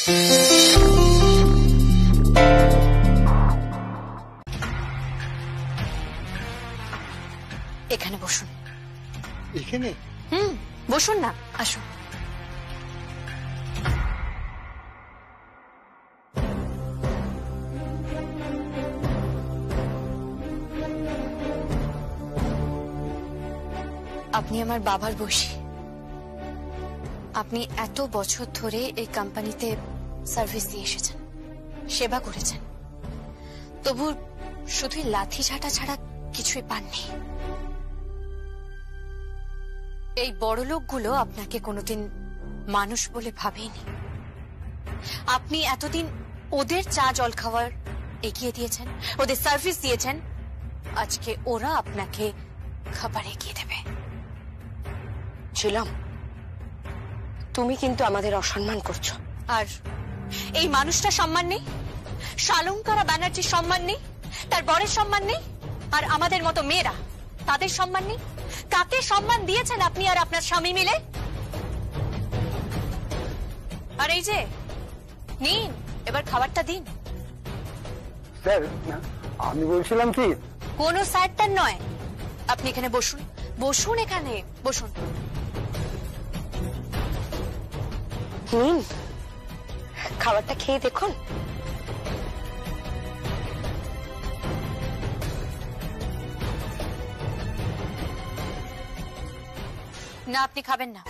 এখানে বসুন। এখানে? বসুন না, আসুন। আপনি আমার বাবার বয়সী। আপনি এত বছর ধরে এই কোম্পানিতে সার্ভিস দিয়ে এসেছেন, সেবা করেছেন, তবু শুধু লাথি ঝাঁটা ছাড়া কিছুই পাননি। এই বড় লোকগুলো আপনাকে কোনোদিন মানুষ বলে ভাবেনি। আপনি এতদিন ওদের চা জল খাওয়ার এগিয়ে দিয়েছেন, ওদের সার্ভিস দিয়েছেন, আজকে ওরা আপনাকে খাবার এগিয়ে দেবে। ছিলাম, তুমি কিন্তু আমাদের অসম্মান করছো। আর এই মানুষটা সম্মান নেই, শালঙ্কারা ব্যানার্জির সম্মান নেই, তার বরের সম্মান নেই, আর আমাদের মতো মেয়েরা তাদের সম্মান নেই। কাকে সম্মান দিয়েছেন আপনি আর আপনার স্বামী মিলে? আর এই যে নিন, এবার খাবারটা দিন। স্যার, আমি বলছিলাম কি, কোনো স্যারটার নয়, আপনি এখানে বসুন, বসুন, এখানে বসুন। নিন, খাবারটা খেয়ে দেখুন। না, আপনি খাবেন না।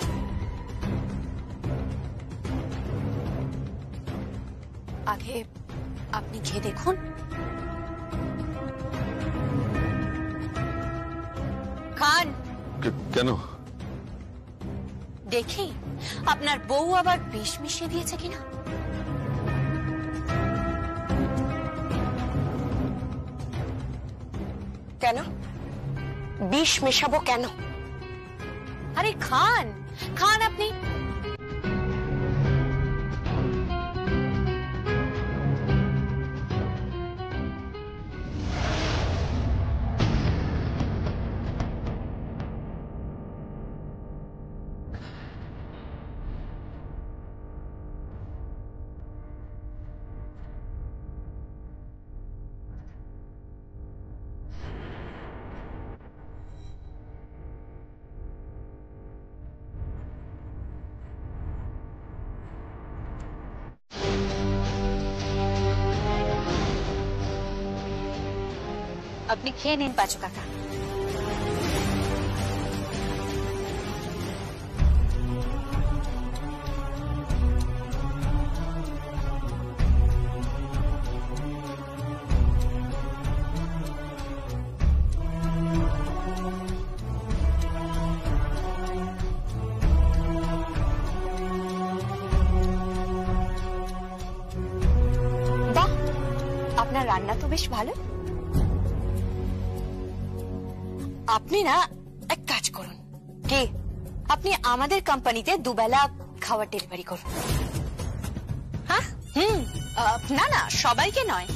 আগে আপনি খেয়ে দেখুন। খান। কেন? দেখি আপনার বউ আবার বিষ মিশিয়ে দিয়েছে কিনা। কেন বিষ মেশাবো কেন? আরে খান, খান আপনি। আপনি খেয়ে নিন পাঁচু কাকা। বাহ, আপনার রান্না তো বেশ ভালো। আপনি না এক কাজ করুন, কি আপনি আমাদের কোম্পানিতে দুবেলা খাবার ডেলিভারি করুন। হ্যাঁ, না না, সবাইকে নয়,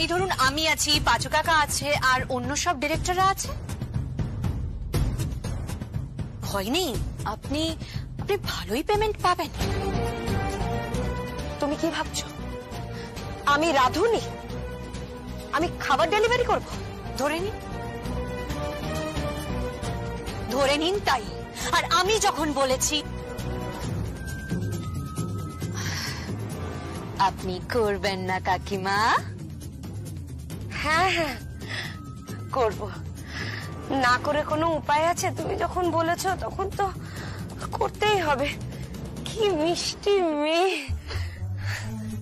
এই ধরুন আমি আছি, পাঁচু কাকা আছে, আর অন্য সব ডিরেক্টররা আছে। হয়নি, আপনি আপনি ভালোই পেমেন্ট পাবেন। তুমি কি ভাবছো আমি রাঁধুনি? আমি খাবার ডেলিভারি করব? ধরে নিন তাই। আর আমি যখন বলেছি আপনি করবেন না কাকিমা? হ্যাঁ হ্যাঁ করব, না করে কোনো উপায় আছে? তুমি যখন বলেছো তখন তো করতেই হবে। কি মিষ্টি মেয়ে।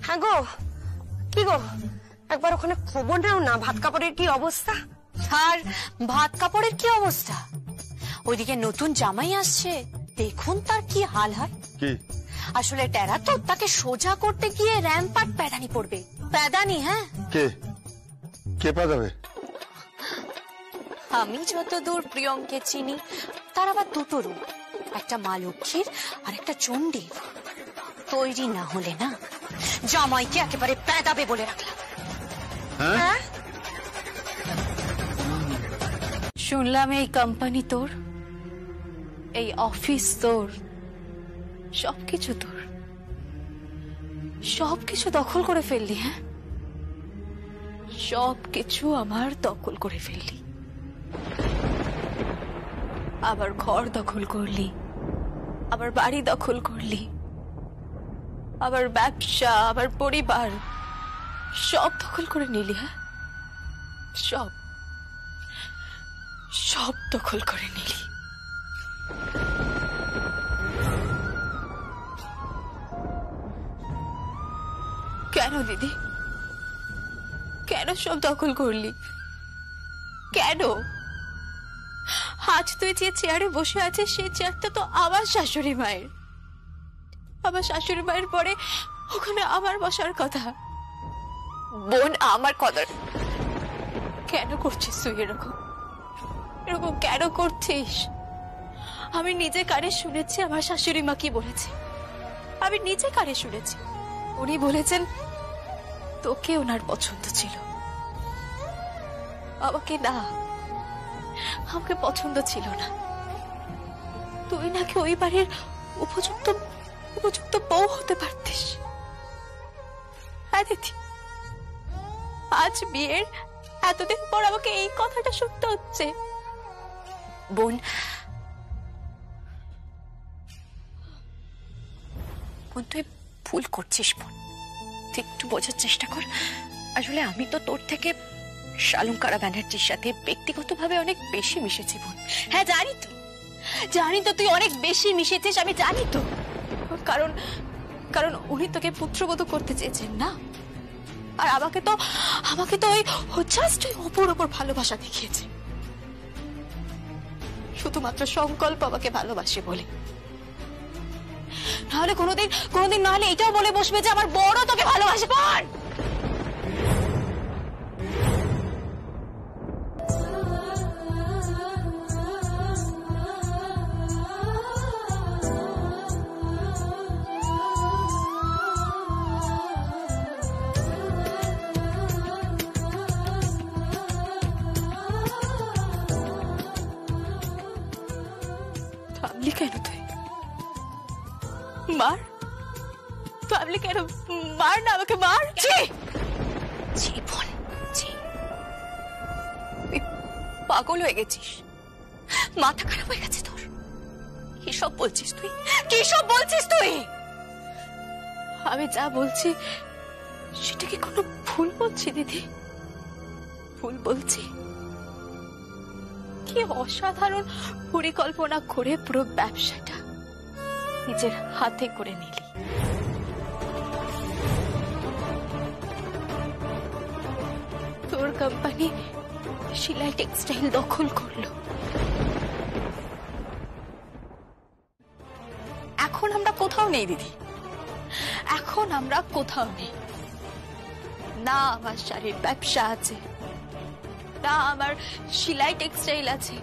হ্যাঁ গো, কি গো, একবার ওখানে খবর নাও না, ভাত কাপড়ের কি অবস্থা। আর ভাত কাপড়ের কি অবস্থা? ওইদিকে নতুন জামাই আসছে, দেখুন তার কি হাল হয়। কি আসলে টেরা তো, তাকে সোজা করতে গিয়ে র্যাম্পার্ট প্যাদানি পড়বে। প্যাদানি? হ্যাঁ। কে কে পাঠাবে? আমি যতদূর প্রিয়ঙ্কে চিনি, তার আবার দুটো রূপ, একটা মা লক্ষ্মীর আর একটা চণ্ডীর। তৈরি না হলে না, জামাইকে একেবারে প্যাদাবে বলে রাখলাম। হ্যাঁ, শুনলাম এই কোম্পানি তোর, এই অফিস তোর, সবকিছু তোর। সবকিছু দখল করে ফেললি। হ্যাঁ, সবকিছু আমার দখল করে ফেললি। আবার ঘর দখল করলি, আবার বাড়ি দখল করলি, আবার ব্যবসা, আবার পরিবার, সব দখল করে নিলি। হ্যাঁ, সব সব দখল করে নিলি। কেন দিদি, কেন সব দখল করলি? কেন? আজ তুই যে চেয়ারে বসে আছিস সেই চেয়ারটা তো আমার শাশুড়ি মায়ের। আমার শাশুড়ি মায়ের পরে ওখানে আমার বসার কথা। বোন আমার কদর। কেন করছিস তুই এরকম? এরকম কেন করছিস? আমি নিজে কানে শুনেছি আমার শাশুড়ি মা কি বলেছে। আমি নিজে কানে শুনেছি, উনি বলেছেন তোকে ওনার পছন্দ ছিল, আমাকে না, আমাকে পছন্দ ছিল না। তুই নাকি ওই বাড়ির উপযুক্ত উপযুক্ত বউ হতে পারতিস। হ্যাঁ দিদি, আজ বিয়ের এতদিন পর আমাকে এই কথাটা শুনতে হচ্ছে। বোন, বোন তুই ভুল করছিস। বোন তুই একটু বোঝার চেষ্টা কর। আসলে আমি তো তোর থেকে শালঙ্কারা ব্যানার্জির সাথে ব্যক্তিগতভাবে অনেক বেশি মিশেছি বোন। হ্যাঁ জানি তো, জানি তো তুই অনেক বেশি মিশেছিস, আমি জানি তো। কারণ কারণ উনি তোকে পুত্রবধূ করতে চেয়েছেন না। আর আমাকে তো ওই জাস্ট ওপর ওপর ভালোবাসা দেখিয়েছে, শুধুমাত্র সংকল্প আমাকে ভালোবাসে বলে। নাহলে কোনোদিন নাহলে এটাও বলে বসবে যে আমার বড় তোকে ভালোবাসে। বোন থামলি কেন তুই? মার, থামলি কেন? মার না আমাকে, মার। জীবন পাগল হয়ে গেছিস, মাথা খারাপ হয়ে গেছে তোর। কি সব বলছিস তুই? কি সব বলছিস তুই? আমি যা বলছি সেটা কি কোনো ভুল বলছি দিদি? ভুল বলছি? কি অসাধারণ পরিকল্পনা করে পুরো ব্যবসাটা নিজের হাতে করে নিলি। তোর কোম্পানি শিলাই টেক্সটাইল দখল করলো। এখন আমরা কোথাও নেই দিদি, এখন আমরা কোথাও নেই। না আমার শাড়ির ব্যবসা আছে, না আমার শিলাই টেক্সটাইল আছে,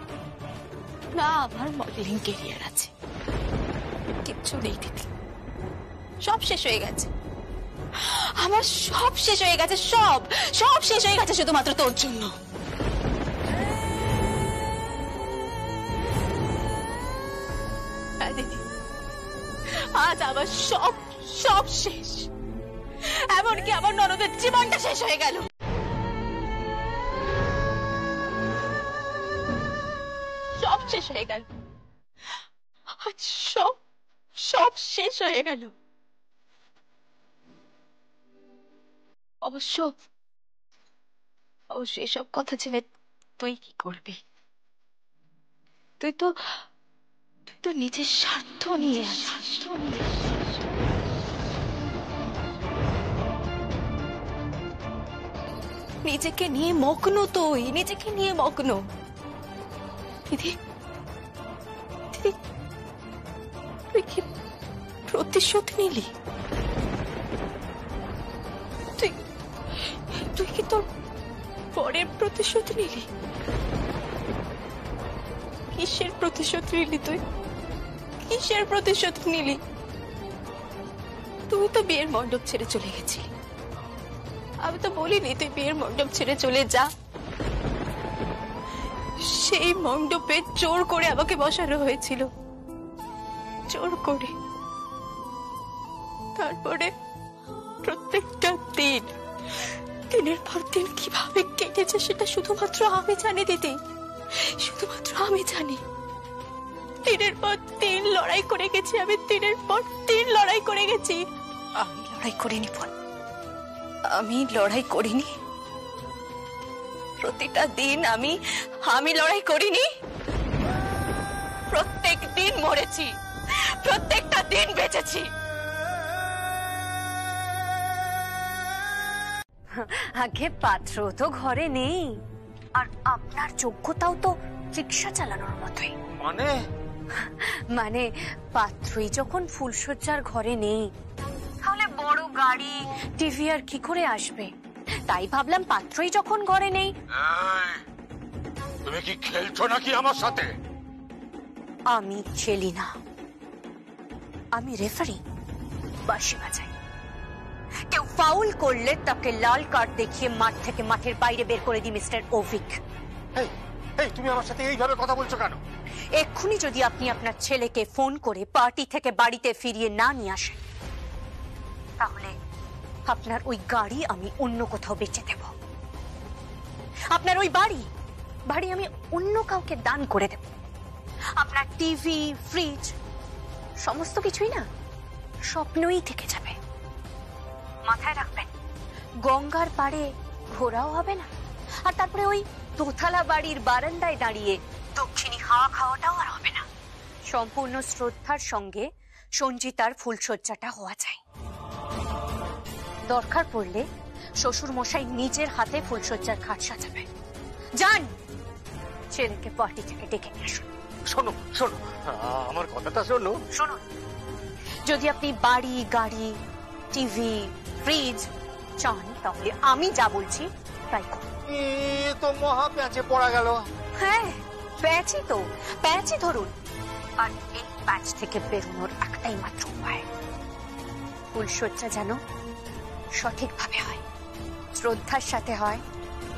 না আমার মডেলিং ক্যারিয়ার আছে। কিচ্ছু নেই দিদি, সব শেষ হয়ে গেছে। আমার সব শেষ হয়ে গেছে, সব শেষ হয়ে গেছে শুধুমাত্র তোর জন্য। হ্যাঁ দিদি, আজ আমার সব শেষ। এমনকি আমার ননদের জীবনটা শেষ হয়ে গেল। সব শেষ হয়ে গেল, সব শেষ হয়ে গেল। অবশ্য এসব কথা জেনে তুই কি করবি? তুই তো নিজের স্বার্থ নিয়ে আছিস। নিজেকে নিয়ে মগ্ন, তুই নিজেকে নিয়ে মগ্ন। দিদি, তুই কি প্রতিশোধ নিলি? তুই কি তোর পরের প্রতিশোধ নিলি? কিসের প্রতিশোধ নিলি তুই? কিসের প্রতিশোধ নিলি? তুই তো বিয়ের মণ্ডপ ছেড়ে চলে গেছিলি। আমি তো বলিনি তুই বিয়ের মণ্ডপ ছেড়ে চলে যা। সেই মণ্ডপে জোর করে আমাকে বসানো হয়েছিল, জোর করে। প্রত্যেকটা দিন, দিনের পর দিন কিভাবে কেটেছে সেটা শুধুমাত্র আমি জানি দিদি, শুধুমাত্র আমি জানি। দিনের পর দিন লড়াই করে গেছি আমি, দিনের পর দিন লড়াই করে গেছি। আমি লড়াই করিনি বোন, আমি লড়াই করিনি। প্রতিটা দিন আমি লড়াই করিনি। প্রত্যেক দিন মরেছি, প্রত্যেকটা দিন বেঁচেছি। আগে পাত্র তো ঘরে নেই, আর আপনার যোগ্যতাও তো রিক্সা চালানোর মতোই। মানে পাত্রই যখন ফুলসজ্জার ঘরে নেই, তাহলে বড় গাড়ি টিভি আর কি করে আসবে? তাই ভাবলাম পাত্রই যখন ঘরে নেই। তুমি কি খেলছো নাকি আমার সাথে? আমি খেলি না, আমি রেফারি, বাঁশি বাজাই। কেউ ফাউল করলে তাকে লাল কার্ড দেখিয়ে মাঠ থেকে মাঠের বাইরে বের করে দিই মিস্টার অভিক। তুমি আমার সাথে এইভাবে কথা বলছো কেন? এক্ষুনি যদি আপনি আপনার ছেলেকে ফোন করে পার্টি থেকে বাড়িতে ফিরিয়ে না নিয়ে আসেন, তাহলে আপনার ওই গাড়ি আমি অন্য কোথাও বেচে দেব। আপনার ওই বাড়ি আমি অন্য কাউকে দান করে দেব। আপনার টিভি, ফ্রিজ, সমস্ত কিছুই না স্বপ্নই থেকে যাবে। মাথায় রাখবেন, গঙ্গার পাড়ে ঘোরাও হবে না, আর তারপরে ওই দোতলা বাড়ির বারান্দায় দাঁড়িয়ে দক্ষিণী হাওয়া খাওয়াটাও আর হবে না। সম্পূর্ণ শ্রদ্ধার সঙ্গে সঞ্জিতার ফুলসজ্জাটা হওয়া চাই। দরকার পড়লে শ্বশুর মশাই নিজের হাতে ফুলসজ্জার খাট সাজাবে। যান, ছেলেকে পার্টি থেকে ডেকে নিয়ে আসুন। শোনো শোনো, আমার কথাটা শোনো। শুনুন, যদি আপনি বাড়ি, গাড়ি, টিভি, ফ্রিজ চান, তাহলে আমি যা বলছি তাই করুন। তো মহা প্যাঁচে পড়া গেল। হ্যাঁ, প্যাচই ধরুন। আর এই প্যাচ থেকে বেরোনোর একটাই মাত্র উপায়, ফুলসজ্জা যেন সঠিকভাবে হয়, শ্রদ্ধার সাথে হয়,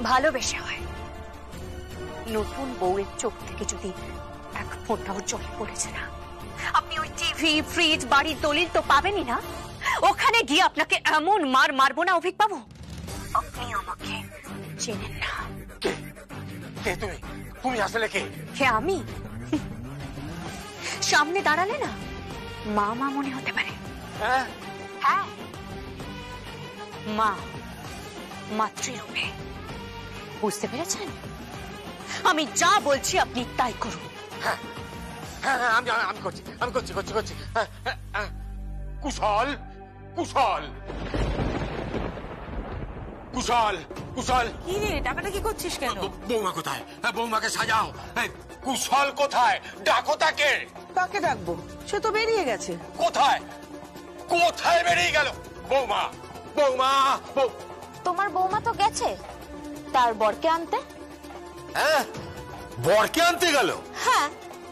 ভালোবেসে হয়। নতুন বউয়ের চোখ থেকে যদি এক ফোঁটাও জল পড়েছে না, আপনি ওই টিভি, ফ্রিজ, বাড়ির দলিল তো পাবেনই না। ওখানে গিয়ে আপনাকে এমন মার মারবো না অভিক বাবু, আপনি আমাকে চেনেন না। কে তুমি? তুমি আসলে কে? কে আমি? সামনে দাঁড়ালে না মা মনে হতে পারে। হ্যাঁ, মা, মাতৃরূপে। বুঝতে পেরেছেন? আমি যা বলছি আপনি তাই করুন। হ্যাঁ, আমি করছি। কুশল কুশল কুশল কুশল। কি রে, টাকাটা কি করছিস কেন? বৌমা কোথায়? বৌমাকে সাজাও। কুশল কোথায়? ডাকো তাকে। কাকে ডাকবো? সে তো বেরিয়ে গেছে। কোথায় বেরিয়ে গেল? বৌমা, তোমার বৌমা তো গেছে তার বরকে আনতে। হ্যাঁ, বরকে আনতে গেল? হ্যাঁ,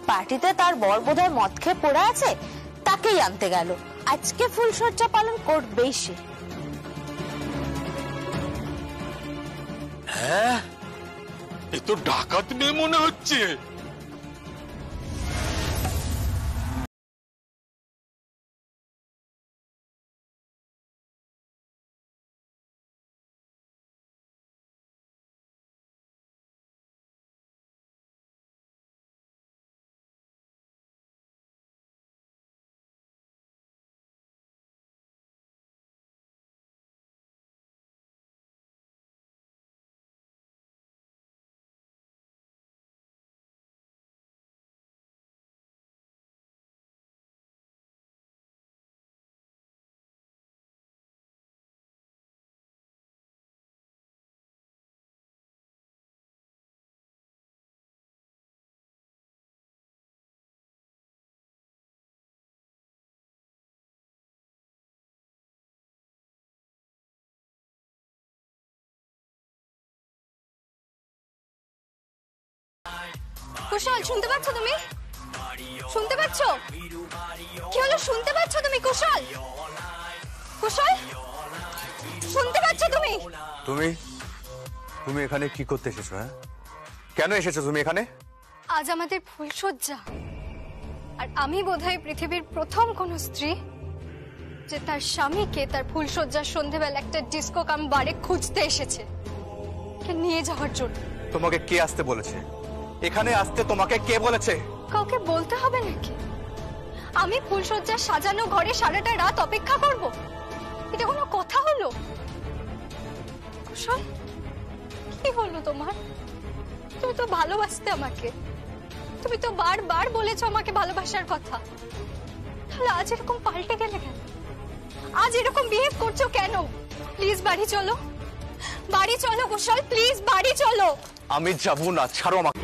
পার্টিতে তার বর বোধহয় মদ খেয়ে পড়ে আছে, তাকেই আনতে গেল। আজকে ফুলসজ্জা পালন করবেই সে। হ্যাঁ, এ তো ডাকাত মেয়ে মনে হচ্ছে। কুশল, শুনতে পাচ্ছ তুমি? শুনতে পাচ্ছ? কি হলো, শুনতে পাচ্ছ তুমি? কুশল, শুনতে পাচ্ছ তুমি? তুমি এখানে কি করতে এসেছো? হ্যাঁ, কেন এসেছো তুমি এখানে? আজ আমাদের ফুলসজ্জা, আর আমি বোধহয় পৃথিবীর প্রথম কোন স্ত্রী যে তার স্বামীকে তার ফুলসজ্জার সন্ধেবেলা একটা ডিস্কো কাম বারে খুঁজতে এসেছে, কে নিয়ে যাওয়ার জন্য। তোমাকে কে আসতে বলেছে? এখানে আসতে তোমাকে কে বলেছে? কাউকে বলতে হবে নাকি? আমি ফুলসজ্জার সাজানো ঘরে সারাটা রাত অপেক্ষা করব? এটা কোনো কথা হলো? কুশল, কি হলো তোমার? তুমি তো ভালোবাসতে আমাকে, তুমি তো বারবার বলেছো আমাকে ভালোবাসার কথা, তাহলে আজ এরকম পাল্টে গেলে কেন? আজ এরকম বিহেভ করছো কেন? প্লিজ বাড়ি চলো, বাড়ি চলো কুশল, প্লিজ বাড়ি চলো। আমি যাবো না, ছাড়ো আমাকে।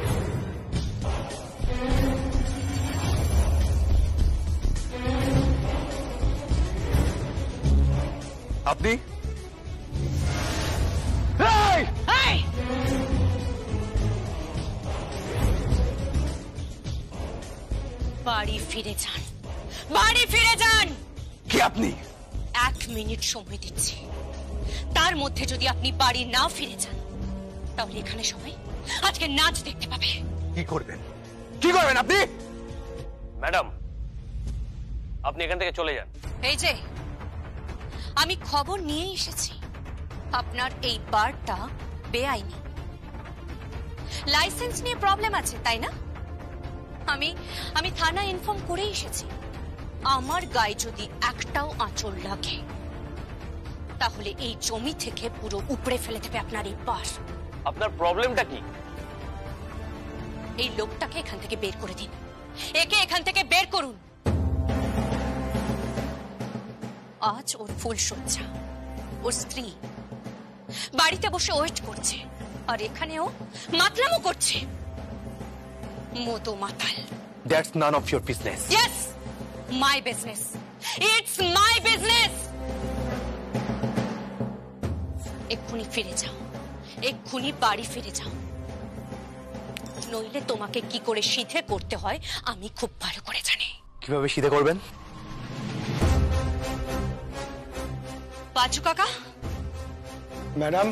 আপনি এই! বাড়ি ফিরে যান, বাড়ি ফিরে যান। কে আপনি? 1 মিনিট সময় দিচ্ছি, তার মধ্যে যদি আপনি বাড়ি না ফিরে যান তাহলে এখানে সবাই আজকে নাচ দেখতে পাবে। কি করবেন, কি করবেন আপনি? ম্যাডাম, আপনি এখান থেকে চলে যান। এই যে আমি খবর নিয়ে এসেছি, আপনার এই বারটা বেআইনি, লাইসেন্স নিয়ে প্রবলেম আছে তাই না? আমি থানা ইনফর্ম করে এসেছি। আমার গায়ে যদি একটাও আঁচড় লাগে তাহলে এই জমি থেকে পুরো উপড়ে ফেলে দেবে আপনার এই বার। আপনার প্রবলেমটা কি? এই লোকটাকে এখান থেকে বের করে দিন, একে এখান থেকে বের করুন। আজ ওর ফুলসজ্জা, ওর স্ত্রী বাড়িতে বসে ওয়েট করছে, আর এখানেও মাতলামো করছে। মতো মাতাল। That's none of your business. Yes, my business, it's my business. এক্ষুনি ফিরে যাও, এক্ষুনি বাড়ি ফিরে যাও, নইলে তোমাকে কি করে সিধে করতে হয় আমি খুব ভালো করে জানি। কিভাবে সিধে করবেন? পাঁচু কাকা। ম্যাডাম,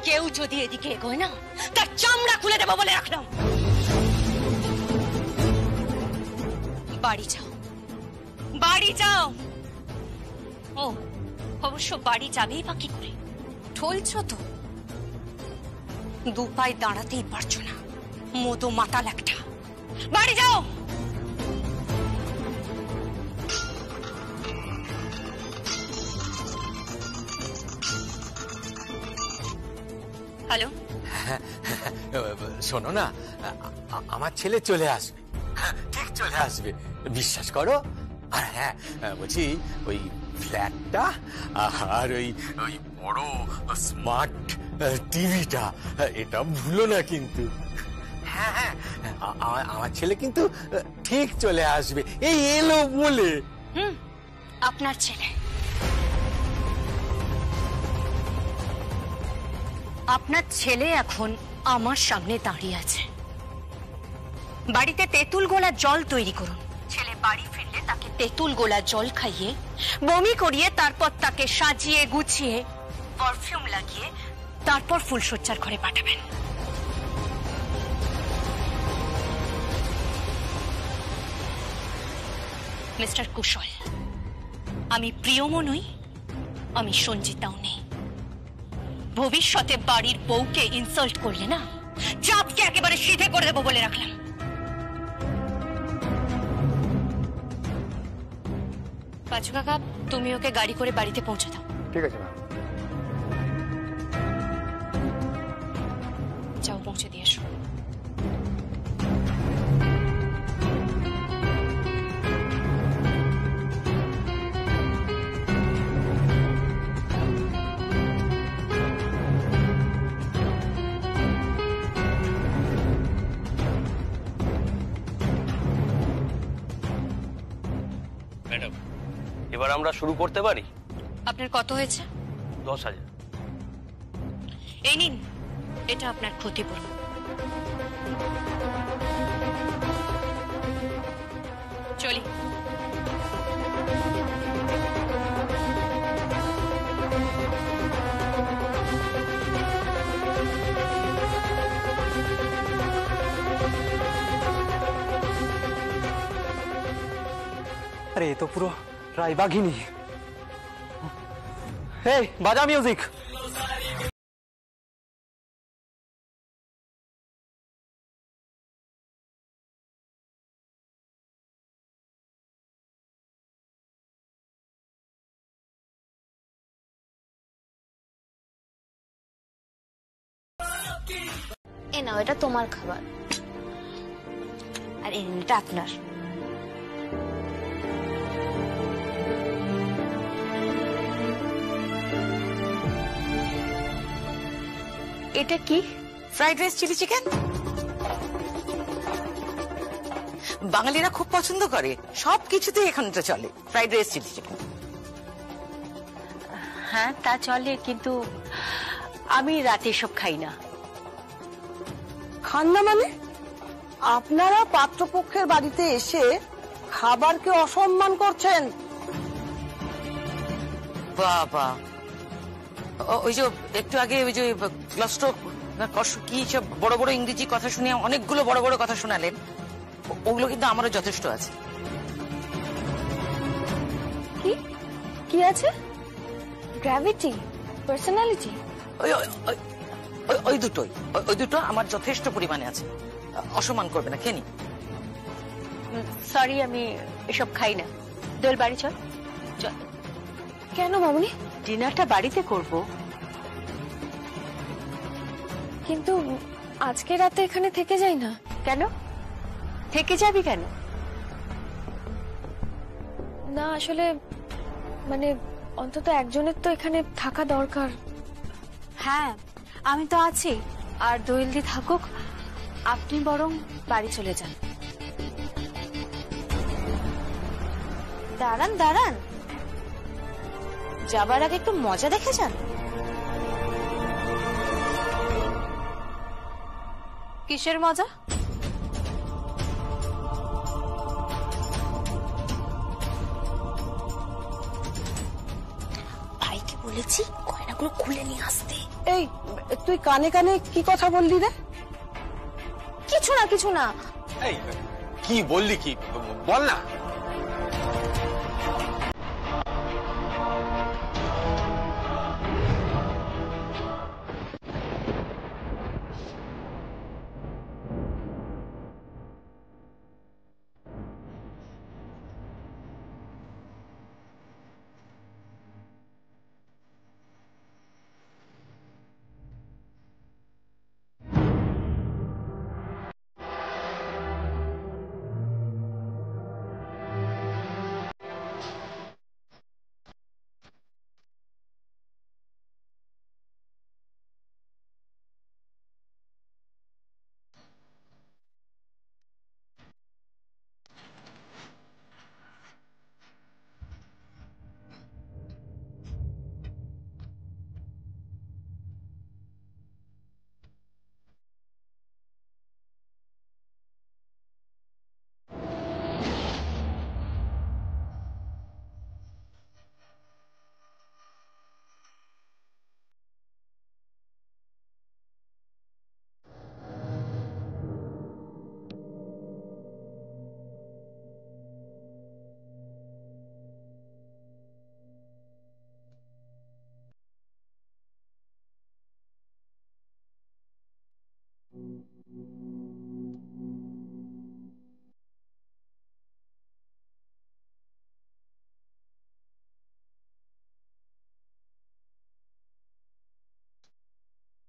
কেউ যদি এদিকে এগোয় না তার চামড়া খুলে দেবো বলে রাখলাম। বাড়ি যাও, বাড়ি যাও। ও অবশ্য বাড়ি যাবেই বা কি করে? ঠলছ তো, 2 পায়ে দাঁড়াতেই পারছো না, মতো মাতাল একটা। বাড়ি যাও। হ্যালো, শোনো না, আমার ছেলে চলে আসবে, ঠিক চলে আসবে, বিশ্বাস করো। আর হ্যাঁ বলছি, ওই ফ্ল্যাটটা আর ওই বড় স্মার্ট টিভিটা এটা ভুলো না কিন্তু। হ্যাঁ হ্যাঁ, আমার ছেলে কিন্তু ঠিক চলে আসবে, এই এলো বলে। আপনার ছেলে, আপনার ছেলে এখন আমার সামনে দাঁড়িয়ে আছে। বাড়িতে তেঁতুল গোলা জল তৈরি করুন, ছেলে বাড়ি ফিরলে তাকে তেঁতুল গোলা জল খাইয়ে বমি করিয়ে তারপর তাকে সাজিয়ে গুছিয়ে পারফিউম লাগিয়ে তারপর ফুলসজ্জার ঘরে পাঠাবেন। মিস্টার কুশল, আমি প্রিয়মও নই, আমি সঞ্জিতাও নেই। ভবিষ্যতে বাড়ির বউকে ইনসাল্ট করলে না, চাপকে একেবারে সিধে করে দেবো বলে রাখলাম। পাঁচু কাকা, তুমি ওকে গাড়ি করে বাড়িতে পৌঁছে দাও। ঠিক আছে ম্যাম। যাও, পৌঁছে দিয়ে এসো। ম্যাডাম, এবার আমরা শুরু করতে পারি? আপনার কত হয়েছে? 10,000। এই নিন, এটা আপনার ক্ষতিপূরণ। চলি। अरे ये तो पूरा रायबागिनी। हे बाजा म्यूजिक। এ নাও, এটা তোমার খাবার, আর এটা আপনার। এটা কি? Fried rice chilli chicken. বাঙালিরা খুব পছন্দ করে, সব কিছুতেই এখানটা চলে ফ্রাইড রাইস চিলি চিকেন। হ্যাঁ তা চলে, কিন্তু আমি রাতে সব খাই না। খান না মানে? আপনারা পাত্রপক্ষের বাড়িতে এসে খাবারকে অসম্মান করছেন। বাবা, ওই যে একটু আগে ওই যে ক্লাস্ট্রো কি সব বড় বড় ইংরেজি কথা শুনে অনেকগুলো বড় বড় কথা শোনালেন, ওগুলো কিন্তু আমারও যথেষ্ট আছে। কি কি আছে? গ্র্যাভিটি, পার্সোনালিটি, ওই ওই- ওই- ওই দুটোই, ওই দুটো আমার যথেষ্ট পরিমাণে আছে। অসম্মান করবে না, খেনি। সরি, আমি এসব খাই না। দোল বাড়ি চল। চল। কেন মামুনি? ডিনারটা বাড়িতে করব। কিন্তু আজকে রাতে এখানে থেকে যাই না। কেন থেকে যাবি কেন? না আসলে মানে অন্তত একজনের তো এখানে থাকা দরকার। হ্যাঁ আমি তো আছি, আর দোয়েলদি থাকুক, আপনি বরং বাড়ি চলে যান। দাঁড়ান দাঁড়ান, যাবার আগে একটু মজা দেখে যান। কিসের মজা? ভাইকে বলেছি গয়নাগুলো খুলে নিয়ে আসতে। এই তুই কানে কানে কি কথা বললি রে? কিছু না কিছু না। এই কি বললি, কি বল না।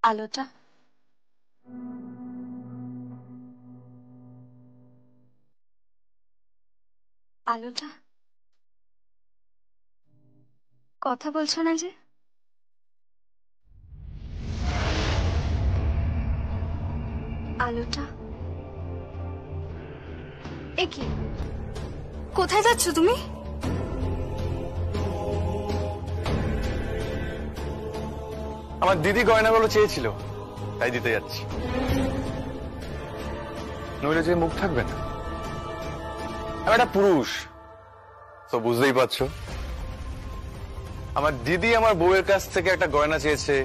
আলোটা আলোটা কথা বলছো না যে? আলোটা এ কি? কোথায় যাচ্ছ তুমি? আমার দিদি গয়নাগুলো চেয়েছিল, তাই দিতে যাচ্ছি। নইলে যে মুখ থাকবে না। আমি একটা পুরুষ, তো বুঝতেই পারছো। আমার দিদি আমার বউয়ের কাছ থেকে একটা গয়না চেয়েছে,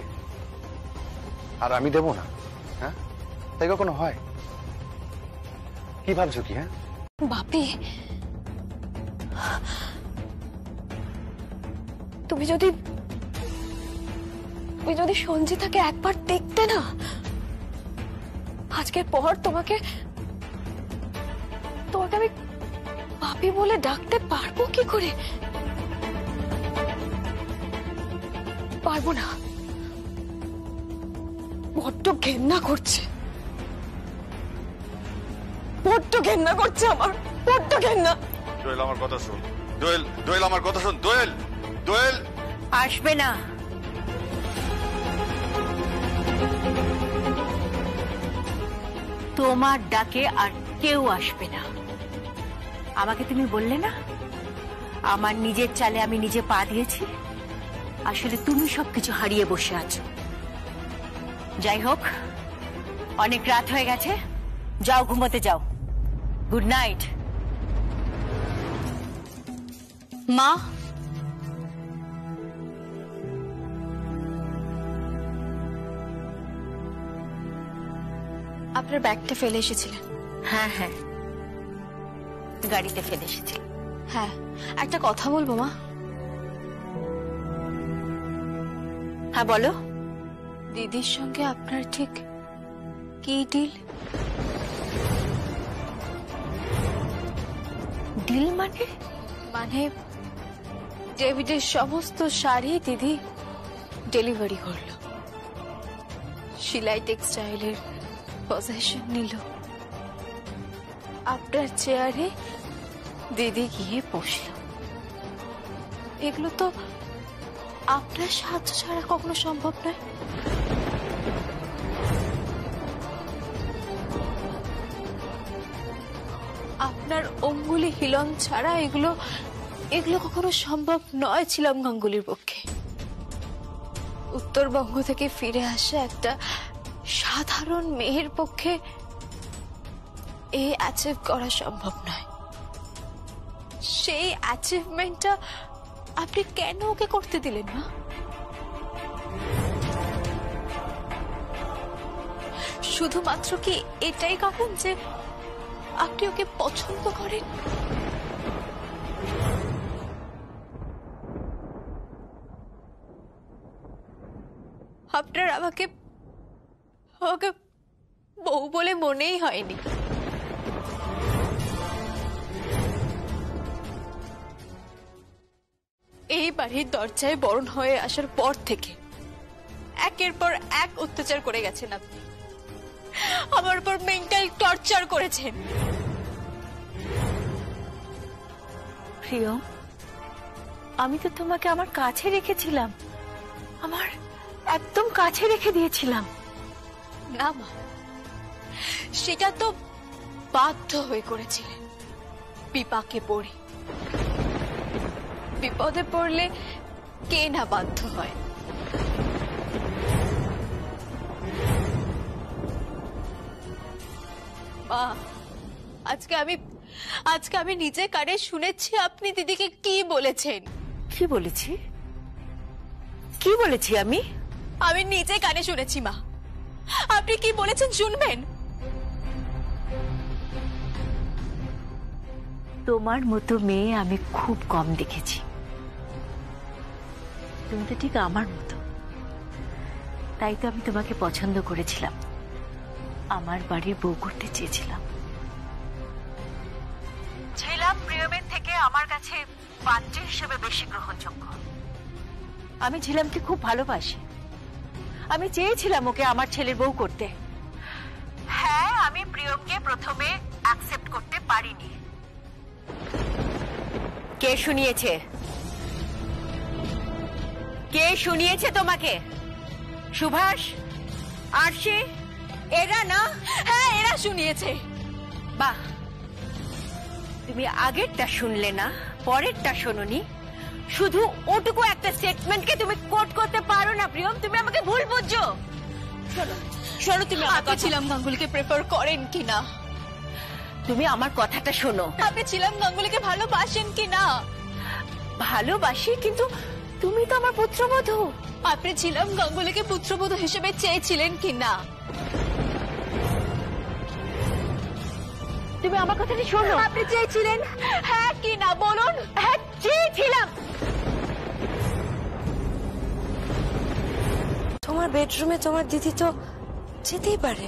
আর আমি দেব না? হ্যাঁ, তাই কখনো হয়? কি ভাবছো কি? হ্যাঁ বাপি, তুমি যদি সঞ্জিতাকে একবার দেখতে না, আজকের পর তোমাকে আমি বাপি বলে ডাকতে পারবো কি করে? পারবো না। বড্ড ঘেন্না করছে, আমার বড্ড ঘেন্না। দোয়েল আমার কথা শোন, দোয়েল আমার কথা শোন, দোয়েল আসবে না। তোমার ডাকে আর কেউ আসবে না। আমাকে তুমি বললে না আমার নিজের চালে আমি নিজে পা দিয়েছি, আসলে তুমি সবকিছু হারিয়ে বসে আছো। যাই হোক, অনেক রাত হয়ে গেছে, যাও ঘুমোতে যাও। Good night. মা, আপনার ব্যাগটা ফেলে এসেছিলেন। হ্যাঁ হ্যাঁ, গাড়িতে ফেলে এসেছি। হ্যাঁ, একটা কথা বলবো মা। হ্যাঁ বলো। দিদির সঙ্গে আপনার ঠিক কি ডিল? ডিল মানে ডেভিডের সমস্ত শাড়ি দিদি ডেলিভারি করলো, শিলাই টেক্সটাইলের পজেশন নিল, আপনার চেয়ারে দিদি গিয়ে বসল। এগুলো তো আপনার সাহায্য ছাড়া কখনো সম্ভব নয়। আপনার অঙ্গুলি হিলন ছাড়া এগুলো কখনো সম্ভব নয় ছিলাম গাঙ্গুলির পক্ষে। উত্তরবঙ্গ থেকে ফিরে আসা একটা সাধারণ মেয়ের পক্ষে এই অ্যাচিভ করা সম্ভব নয়। সেই অ্যাচিভমেন্টটা আপনি কেন ওকে করতে দিলেন না? শুধুমাত্র কি এটাই কারণ যে আপনি ওকে পছন্দ করেন? আপনার আমাকে বউ বলে মনেই হয়নি। এই বাড়ির দরজায় বরণ হয়ে আসার পর থেকে একের পর এক অত্যাচার করে গেছেন আপনি। আমার উপর মেন্টাল টর্চার করেছেন। প্রিয়, আমি তো তোমাকে আমার কাছে রেখেছিলাম, আমার একদম কাছে রেখে দিয়েছিলাম। না মা, সেটা তো বাধ্য হয়ে করেছিলেন। বিপাকে পড়ে, বিপদে পড়লে কে না বাধ্য হয়। মা, আজকে আমি নিজে কানে শুনেছি আপনি দিদিকে কি বলেছেন। কি বলেছি? কি বলেছি আমি? আমি নিজে কানে শুনেছি মা। আপনি কি বলেছেন শুনবেন? তোমার মতো মেয়ে আমি খুব কম দেখেছি। তুমি তো ঠিক আমার মতো, তাই তো আমি তোমাকে পছন্দ করেছিলাম, আমার বাড়ির বউ করতে চেয়েছিলাম। ছিলাম প্রিয়মের থেকে আমার কাছে পাত্রী হিসেবে বেশি গ্রহণযোগ্য। আমি ঝিলামকে খুব ভালোবাসি, আমি চেয়েছিলাম ওকে আমার ছেলের বউ করতে। হ্যাঁ, আমি প্রিয়মকে প্রথমে অ্যাকসেপ্ট করতে পারিনি। কে শুনিয়েছে? কে শুনিয়েছে তোমাকে? সুভাষ, আরশি, এরা না? হ্যাঁ, এরা শুনিয়েছে। বাহ, তুমি আগেরটা শুনলে না, পরেরটা শোনোনি। শুধু ওটুকু একটা স্টেটমেন্টকে তুমি কোট করতে পারো না প্রিয়ম, তুমি আমাকে ভুল বুঝছো। শোনো শোনো, তুমি আমার আপনি কথা, ছিলাম গাঙ্গুলিকে প্রেফার করেন কিনা? তুমি আমার কথাটা শোনো। আপনি ছিলাম গাঙ্গুলিকে ভালোবাসেন কিনা? ভালোবাসি, কিন্তু তুমি তো আমার পুত্রবধূ। আপনি ছিলাম গাঙ্গুলিকে পুত্রবধূ হিসেবে চেয়েছিলেন কিনা? তুমি আমার কথাটা শোনো। আপনি চেয়েছিলেন হ্যাঁ কিনা বলুন? হ্যাঁ, চেয়েছিলাম। তোমার বেডরুমে তোমার দিদি তো যেতেই পারে।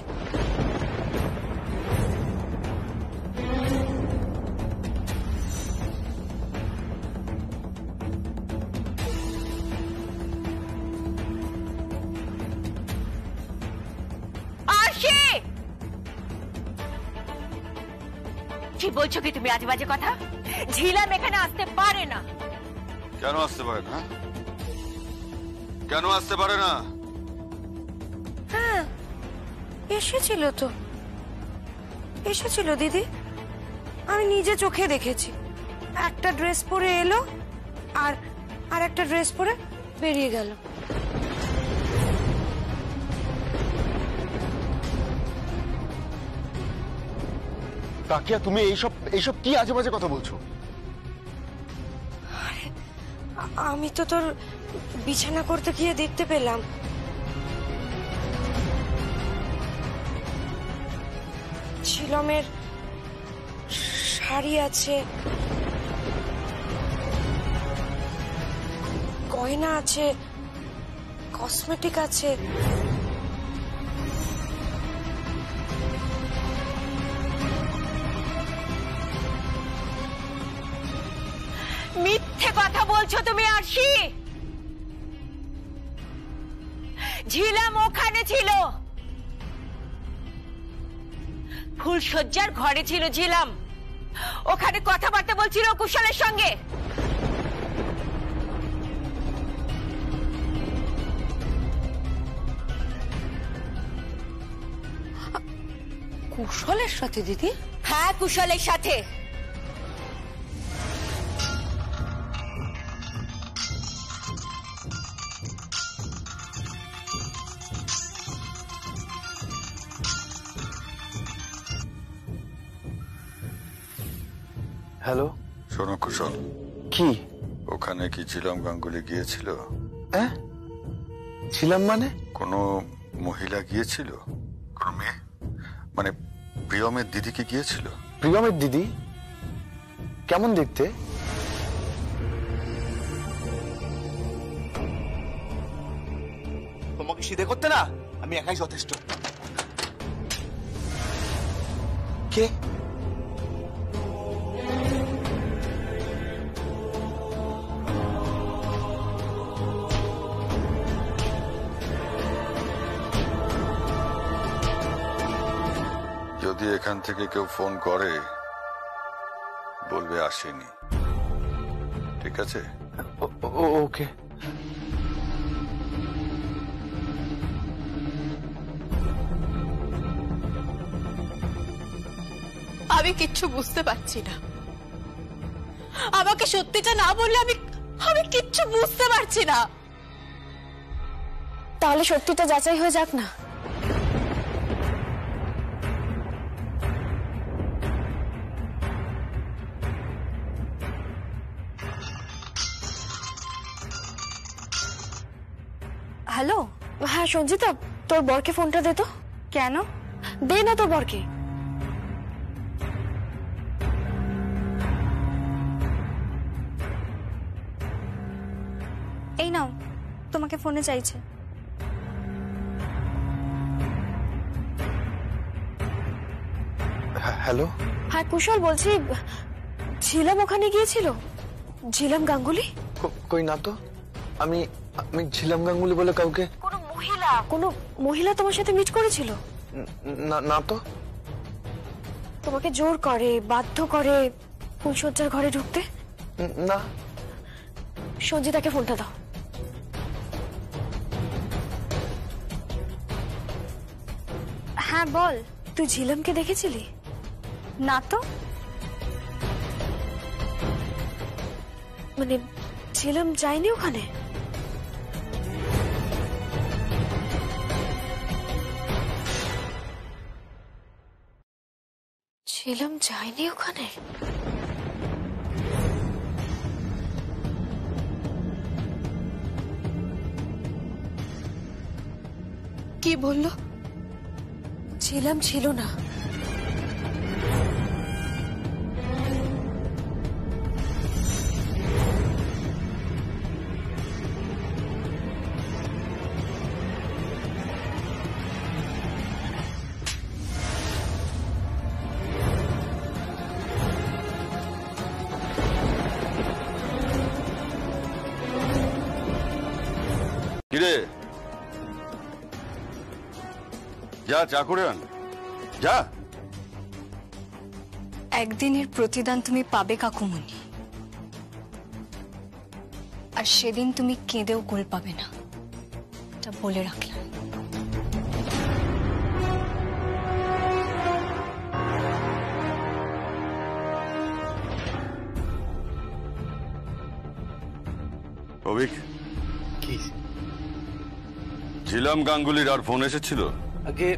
আরশি, কি বলছো কি তুমি আজে বাজে কথা? ঝিলাম এখানে আসতে পারে না। কেন আসতে পারে না? কেন আসতে পারে না? হ্যাঁ, এসেছিল তো, এসেছিল দিদি, আমি নিজে চোখে দেখেছি। একটা ড্রেস পরে এলো আর একটা ড্রেস পরে বেরিয়ে গেল। কাকিয়া, তুমি এইসব কি আজে বাজে কথা বলছো? আমি তো তোর বিছানা করতে গিয়ে দেখতে পেলাম। ঝিলমের শাড়ি আছে, গয়না আছে, কসমেটিক আছে। মিথ্যে কথা বলছো তুমি আরশি। ঝিলাম ওখানে ছিল, ফুলসজ্জার ঘরে ছিল ঝিলাম, ওখানে কথাবার্তা বলছিল কুশলের সঙ্গে। কুশলের সাথে দিদি? হ্যাঁ, কুশলের সাথে। হ্যালো, শোনো কুশল, কি ওখানে কি ঝিলাম গাঙ্গুলি গিয়েছিল? হ্যাঁ, ছিলাম মানে? কোনো মহিলা গিয়েছিল? কোন মেয়ে, মানে প্রিয়মের দিদি কি গিয়েছিল? প্রিয়মের দিদি? কেমন দেখতে? তোমাকে সিধে করতে না আমি একাই যথেষ্ট। কে? যদি এখান থেকে কেউ ফোন করে বলবে আসেনি, ঠিক আছে? ওকে। আমি কিচ্ছু বুঝতে পারছি না। আমাকে সত্যিটা না বললে আমি কিচ্ছু বুঝতে পারছি না। তাহলে সত্যিটা যাচাই হয়ে যাক না। হ্যালো, হ্যাঁ সঞ্জিতা, তোর বরকে ফোনটা দে তো। কেন? দে না তোর বরকে। এই নাও, তোমাকে ফোনে চাইছে। হ্যালো। হ্যাঁ কুশল বলছি, ঝিলাম ওখানে গিয়েছিল? ঝিলাম গাঙ্গুলি? কই না তো, আমি ঝিলাম গাঙ্গুলি বলে কাউকে। কোনো মহিলা তোমার সাথে মিট করেছিল? না তো। তোমাকে জোর করে, বাধ্য করে ফুলসজ্জার ঘরে ঢুকতে? না। সঞ্জিতাকে ফোনটা দাও। হ্যাঁ বল। তুই ঝিলামকে দেখেছিলি? না তো। মানে ছিলাম যাইনি ওখানে। ছিলাম যাইনি ওখানে। কি বললো? ছিলাম ছিল না। কিরে, যা চা করে আন, যা। একদিনের প্রতিদান তুমি পাবে কাকুমণি, আর সেদিন তুমি কেঁদেও কুল পাবে না, এটা বলে রাখলাম। অভিক, কি ঝিলাম গাঙ্গুলির আর ফোন এসেছিল? আগে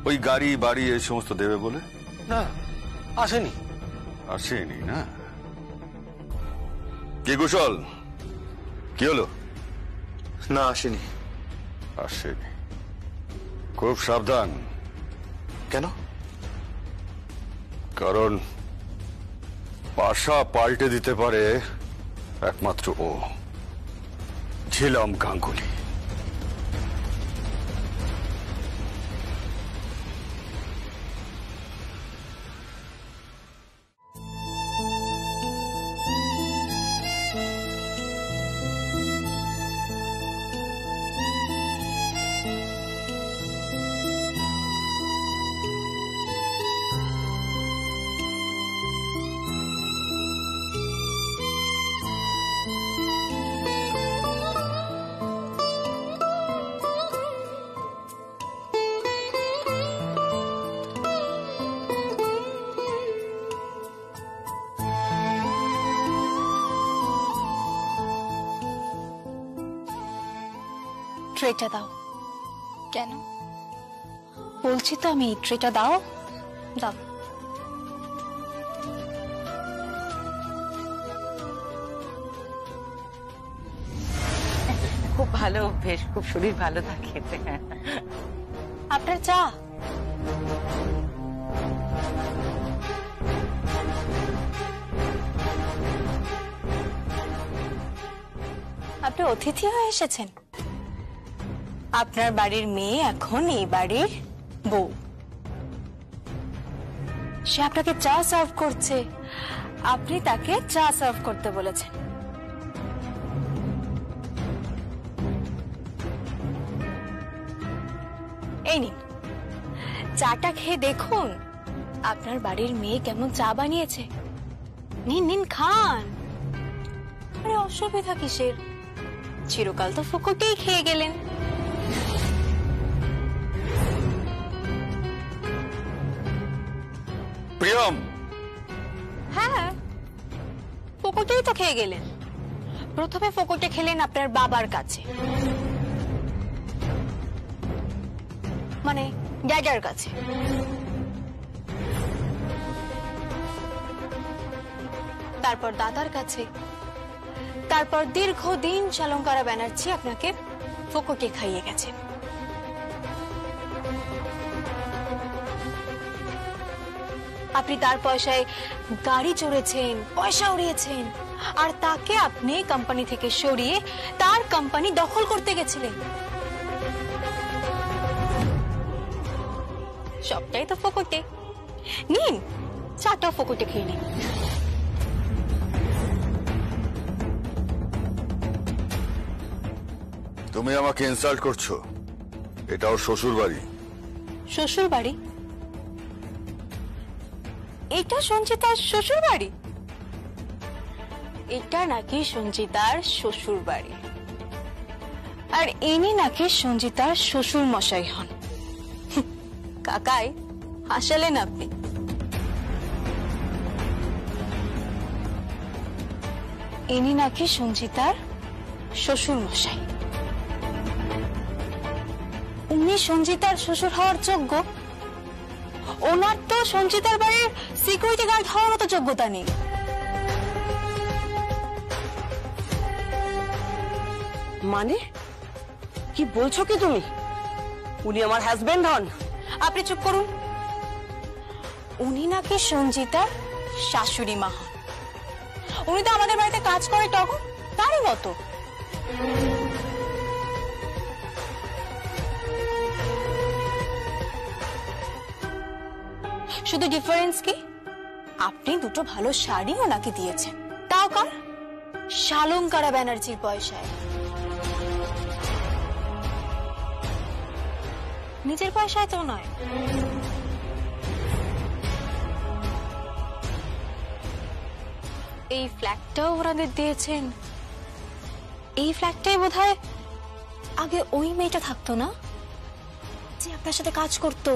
ওই গাড়ি বাড়ি এই সমস্ত দেবে বলে? না, আসেনি। আসেনি না? কি কুশল, কি হলো? না, আসেনি। আসেনি? খুব সাবধান। কেন? কারণ পাশা পাল্টে দিতে পারে একমাত্র ও, ঝিলাম গাঙ্গুলি। ট্রেটা দাও। কেন? বলছি তো আমি, ট্রেটা দাও, দাও। খুব ভালো অভ্যেস, খুব শরীর ভালো থাকে। আপনার চা। আপনি অতিথি হয়ে এসেছেন। আপনার বাড়ির মেয়ে এখন এই বাড়ির বউ। সে আপনাকে চা সার্ভ করছে, আপনি তাকে চা সার্ভ করতে বলেছেন। এই নিন, চাটা খেয়ে দেখুন আপনার বাড়ির মেয়ে কেমন চা বানিয়েছে। নিন নিন, খান। আরে অসুবিধা কিসের? চিরকাল তো ফুকুটেই খেয়ে গেলেন। প্রিয়ম, হ্যাঁ, ফোকটেই তো খেয়ে গেলেন। প্রথমে ফোকটে খেলেন আপনার বাবার কাছে, মানে ড্যাডার কাছে। তারপর দাদার কাছে, তারপর দীর্ঘদিন শালঙ্কারা ব্যানার্জি আপনাকে ফোকটে খাইয়ে গেছে। আপনি তার পয়সায় গাড়ি চড়েছেন, পয়সা উড়িয়েছেন, আর তাকে আপনি কোম্পানি থেকে সরিয়ে তার কোম্পানি দখল করতে গেছিলেন। সবটাই তো ফোকটে। নিন, চাটা ফোকটে খেয়ে নিন। তুমি আমাকে ইনসাল্ট করছো। এটা ওর শ্বশুর বাড়ি। শ্বশুর বাড়ি? এটা সঞ্চিতার শ্বশুর বাড়ি? এটা নাকি সঞ্চিতার শ্বশুর বাড়ি, আর ইনি নাকি সঞ্চিতার শ্বশুর মশাই হন। কাকাই হাসালেন আপনি। ইনি নাকি সঞ্চিতার শ্বশুর মশাই। উনি সঞ্চিতার শ্বশুর হওয়ার যোগ্য? ওনার তো সঞ্চিতার বাড়ির সিকিউরিটি গার্ড হওয়ার মতো যোগ্যতা নেই। মানে কি বলছো কি তুমি? উনি আমার হাজবেন্ড হন? আপনি চুপ করুন। উনি নাকি সঞ্চিতার শাশুড়ি মা হন। উনি তো আমাদের বাড়িতে কাজ করে তখন তারই মতো। শুধু ডিফারেন্স কি, আপনি দুটো ভালো শাড়ি ওনাকে দিয়েছেন, তাও কার? শালঙ্কারা ব্যানার্জির পয়সায়। নিজের পয়সায় তো নয়। এই ফ্ল্যাটটাও ওনাদের দিয়েছেন। এই ফ্ল্যাটটাই বোধহয় আগে ওই মেয়েটা থাকতো না, যে আপনার সাথে কাজ করতো।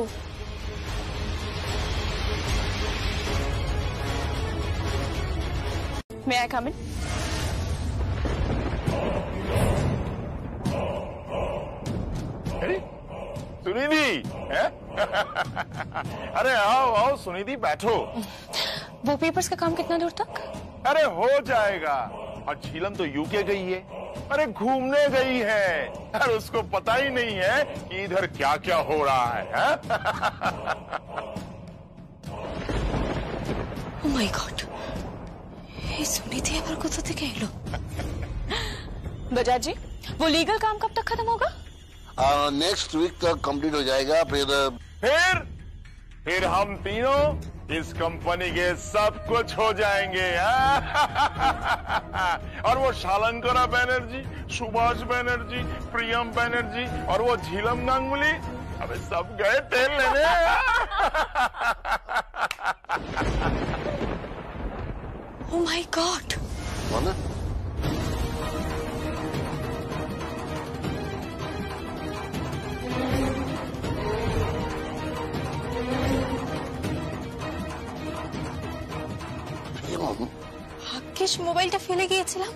May I come in? Sunidhi है? अरे आओ आओ सुनिधि बैठो। वो पेपर्स का काम कितना दूर तक? अरे हो जाएगा। और झीलम तो यूके गई है, अरे घूमने गई है, और उसको पता ही नहीं है कि इधर क्या क्या हो रहा है? Oh my God! ये सुनिधि अबर कोथा থেকে এলো? बजाज जी, वो लीगल काम कब तक खत्म होगा? नेक्स्ट वीक तक कंप्लीट हो जाएगा। फिर हम तीनों इस कंपनी के सब कुछ हो जाएंगे। और वो शालंकरा बैनर्जी, सुभाष बैनर्जी, प्रियम बैनर्जी और वो झीलम गांगुली, अबे सब गए तेल लेने। Oh my God! माने? ভাগ্যিস মোবাইলটা ফেলে গিয়েছিলাম,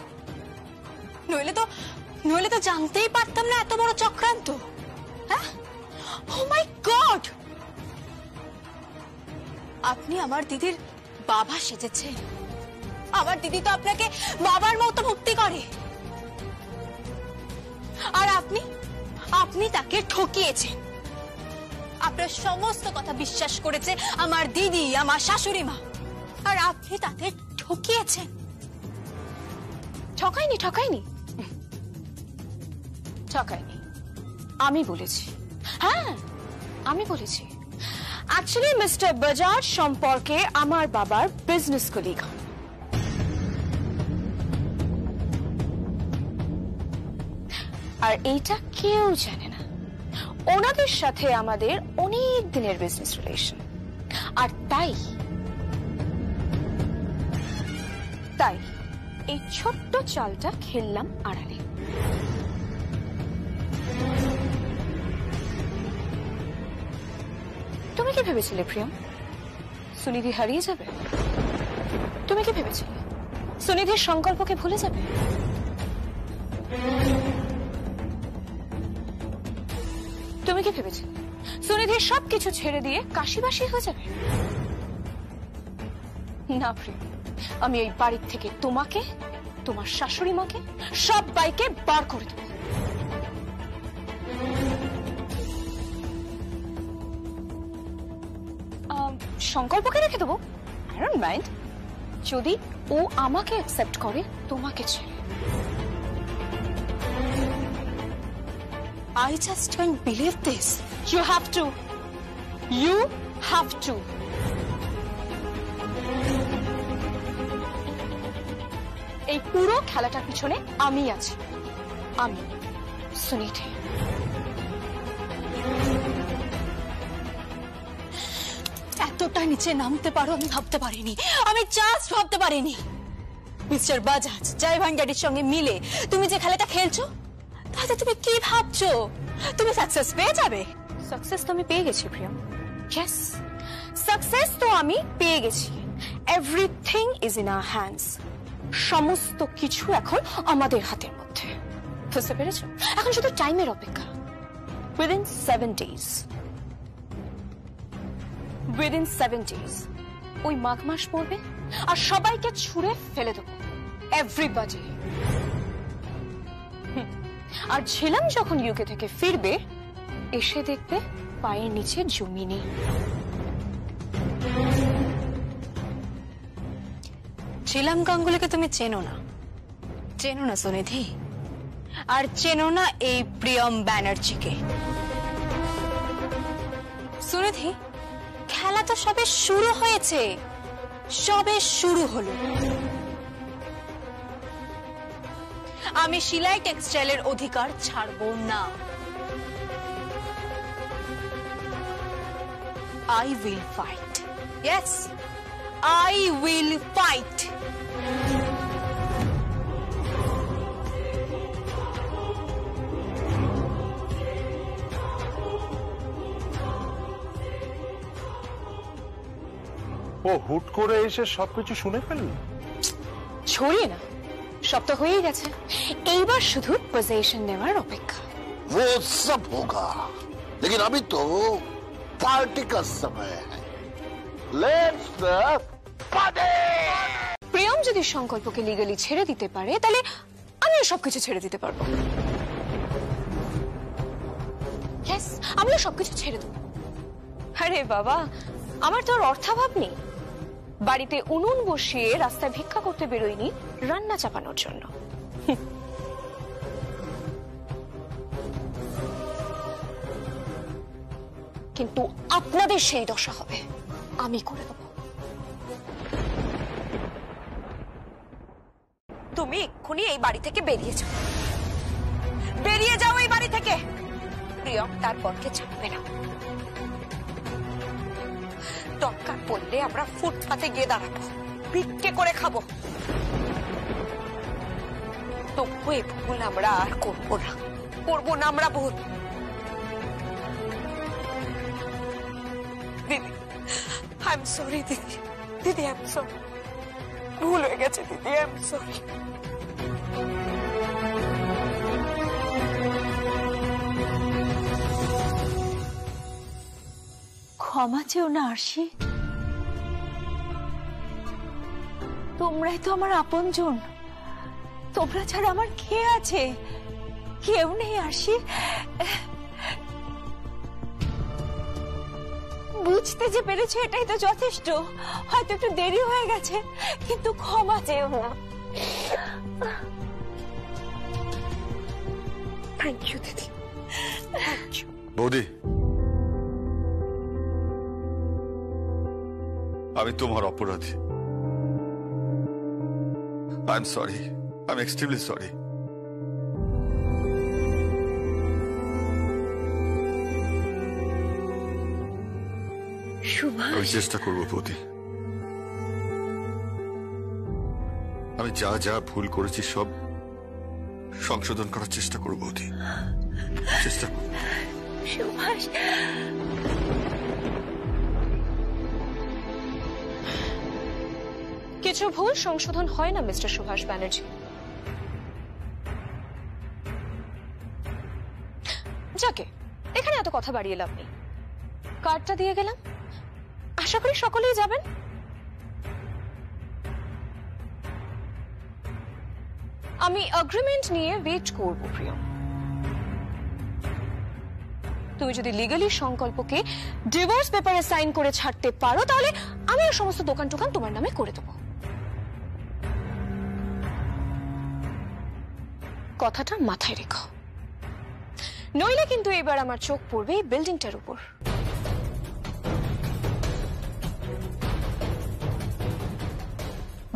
নইলে তো জানতেই পারতাম না এত বড় চক্রান্ত। হ্যাঁ, ও মাই গড! আপনি আমার দিদির বাবা সেজেছেন। আমার দিদি তো আপনাকে বাবার মতো ভক্তি করে, আর আপনি তাকে ঠকিয়েছেন। আপনার সমস্ত কথা বিশ্বাস করেছে আমার দিদি, আমার শাশুড়ি মা, আর আপনি তাকে ঠকিয়েছেন। ঠকাইনি আমি বলেছি। হ্যাঁ, আমি বলেছি অ্যাকচুয়ালি মিস্টার বাজাজ সম্পর্কে আমার বাবার বিজনেস কলিগ হন। আর এইটা কেউ জানে না। ওনাদের সাথে আমাদের অনেক দিনের বিজনেস রিলেশন, আর তাই এই ছোট্ট চালটা খেললাম আড়ালে। তুমি কি ভেবেছিলে প্রিয়ম সুনিধি হারিয়ে যাবে? তুমি কি ভেবেছিলে সুনিধির সংকল্পকে ভুলে যাবে? তুমি কি ভেবেছিলে সুনিধির সবকিছু ছেড়ে দিয়ে কাশিবাসী হয়ে যাবে? না প্রিয়ম, আমি এই বাড়ির থেকে তোমাকে, তোমার শাশুড়ি মাকে, সবাইকে বার করে দেব। সংকল্পকে রেখে দেবো, আই ডোন্ট মাইন্ড, যদি ও আমাকে অ্যাকসেপ্ট করে তোমাকে ছেড়ে। I just can't believe this. You have to. এই পুরো খেলাটার পিছনে আমি আছি, আমি সুনিধি। এতটা নিচে নামতে পারো আমি ভাবতে পারিনি, আমি জাস্ট ভাবতে পারিনি। মিস্টার বাজাজ জয় ভান্ডারির সঙ্গে মিলে তুমি যে খেলাটা খেলছো, তাতে তুমি কি ভাবছো তুমি সাকসেস পেয়ে যাবে? সাকসেস তো আমি পেয়ে গেছি প্রিয়ম। ইয়েস, সাকসেস তো আমি পেয়ে গেছি। Everything is in our hands. সমস্ত কিছু এখন আমাদের হাতের মধ্যে, বুঝতে পেরেছো? এখন শুধু টাইমের অপেক্ষা। উইদিন 7 days, উইদিন 7 days ওই মাঘ মাস পড়বে আর সবাইকে ছুঁড়ে ফেলে দেবো, এভরিবডি। আর ঝিলাম যখন ইউকে থেকে ফিরবে, এসে দেখবে পায়ের নিচে জমি নেই। ঝিলাম গাঙ্গুলিকে তুমি চেনো না, চেনো না সুনিধি, আর চেনো না এই প্রিয়ম ব্যানার্জিকে। সুনিধি, খেলা তো সবে শুরু হয়েছে, সবে শুরু হলো। আমি শিলাই টেক্সটাইলের অধিকার ছাড়বো না। I will fight. Yes, I will fight. ও হুট করে এসে সবকিছু শুনে ফেলল? ছড়িয়ে না, সব তো হয়েই গেছে, এইবার শুধু পজিশন নেওয়ার অপেক্ষা। वो सब होगा, लेकिन अभी तो पार्टी का समय है। Let's party. প্রিয়ম যদি সংকল্পকে লিগালি ছেড়ে দিতে পারে, তাহলে আমিও সবকিছু ছেড়ে দিতে পারবো। ইয়েস, আমিও সবকিছু ছেড়ে দেবো। আরে বাবা, আমার তো আর অর্থাভাব নেই। বাড়িতে উনুন বসিয়ে রাস্তায় ভিক্ষা করতে বেরোয়নি রান্না চাপানোর জন্য। কিন্তু আপনাদের সেই দশা হবে, আমি করে দেবো। তুমি এক্ষুনি এই বাড়ি থেকে বেরিয়ে যাও, বেরিয়ে যাও এই বাড়ি থেকে। প্রিয়ম তার পরকে ছাড়বে না। দরকার পড়লে আমরা ফুটপাতে গিয়ে দাঁড়াবো, ভিক্ষে করে খাবো। তবু এই ভুল আমরা আর করবো না, করবো না আমরা ভুল। দিদি, আই এম সরি দিদি, দিদি আই এম সরি, ভুল হয়ে গেছে দিদি, আই এম সরি। ক্ষমা চেও না আরশি, তোমরাই তো আমার আপনজন, তোমরা ছাড়া আমার কে আছে? কেউ নেই আরশি। বুঝতে যে পেরেছো এটাই তো যথেষ্ট। হয়তো একটু দেরি হয়ে গেছে, কিন্তু ক্ষমা চেও না। থ্যাংক ইউ দিদি, থ্যাংক ইউ। বৌদি, আমি তোমার অপরাধী। I am sorry, I am extremely sorry. আমি চেষ্টা করবো বৌদি, আমি যা যা ভুল করেছি সব সংশোধন করার চেষ্টা করবো বৌদি, চেষ্টা করবো। সুভাষ, কিছু ভুল সংশোধন হয় না মিস্টার সুভাষ ব্যানার্জি। যাকে এখানে এত কথা বাড়িয়ে লাভ নেই, কার্ডটা দিয়ে গেলাম, আশা করি সকলেই যাবেন। আমি এগ্রিমেন্ট নিয়ে ওয়েট করব। প্রিয়, তুমি যদি লিগালি সংকল্পকে ডিভোর্স পেপারে সাইন করে ছাড়তে পারো, তাহলে আমি আর সমস্ত দোকান টোকান তোমার নামে করে দেবো। কথাটা মাথায় রেখো, নইলে কিন্তু এবার আমার চোখ পড়বে এই বিল্ডিংটার উপর।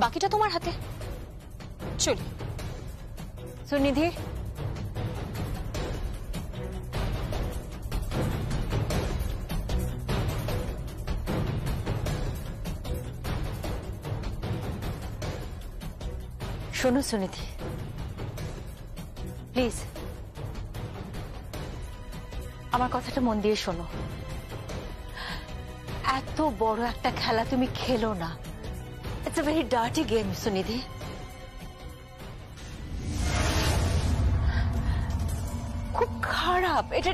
বাকিটা তোমার হাতে। চলি সুনিধি। শোনো সুনিধি, প্লিজ আমার কথাটা মন দিয়ে শোনো। এত বড় একটা খেলা তুমি খেলো না। It's a very dirty game Sunidhi. খারাপ, এটা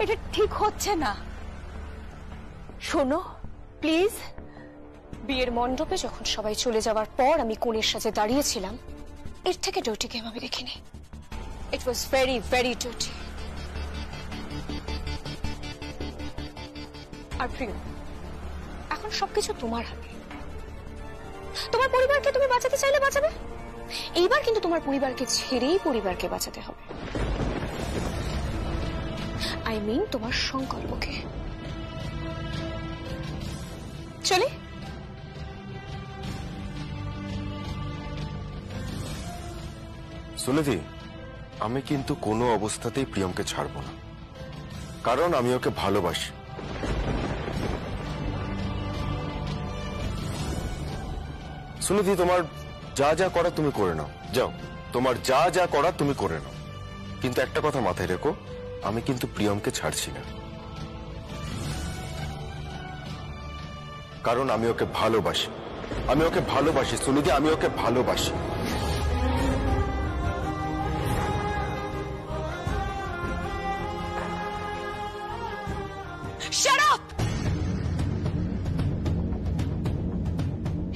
এটা ঠিক হচ্ছে না। শোনো প্লিজ। বিয়ের মণ্ডপে যখন সবাই চলে যাওয়ার পর আমি কোণের সাথে দাঁড়িয়েছিলাম, এর থেকে ডার্টি গেম আমি দেখিনি। ইট ওয়াজ ভেরি ভেরি ডার্টি। আর প্রিয়, এখন সবকিছু তোমার হাতে। তোমার পরিবারকে তুমি বাঁচাতে চাইলে বাঁচাবে, এইবার কিন্তু তোমার পরিবারকে ছেড়েই পরিবারকে বাঁচাতে হবে। আই মিন তোমার সংকল্পকে। চলে সুনিধি, আমি কিন্তু কোনো অবস্থাতেই প্রিয়মকে ছাড়বো না, কারণ আমি ওকে ভালোবাসি। সুনিধি, তোমার যা যা করা তুমি করে নাও, যাও, তোমার যা যা করা তুমি করে নাও, কিন্তু একটা কথা মাথায় রেখো, আমি কিন্তু প্রিয়মকে ছাড়ছি না, কারণ আমি ওকে ভালোবাসি। আমি ওকে ভালোবাসি সুনিধি, আমি ওকে ভালোবাসি। Shut up!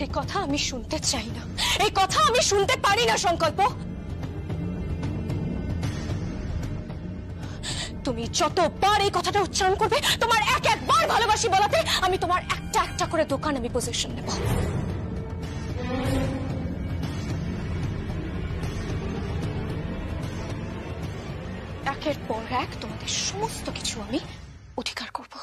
এই কথা আমি শুনতে চাই না, এই কথা আমি শুনতে পারি না সংকল্প। তুমি যতবার এই কথাটা উচ্চারণ করবে, তোমার এক একবার ভালোবাসি বলাতে আমি তোমার একটা একটা করে দোকান আমি পজিশন নেব। একের পর এক তোমাদের সমস্ত কিছু আমি অধিকার করব।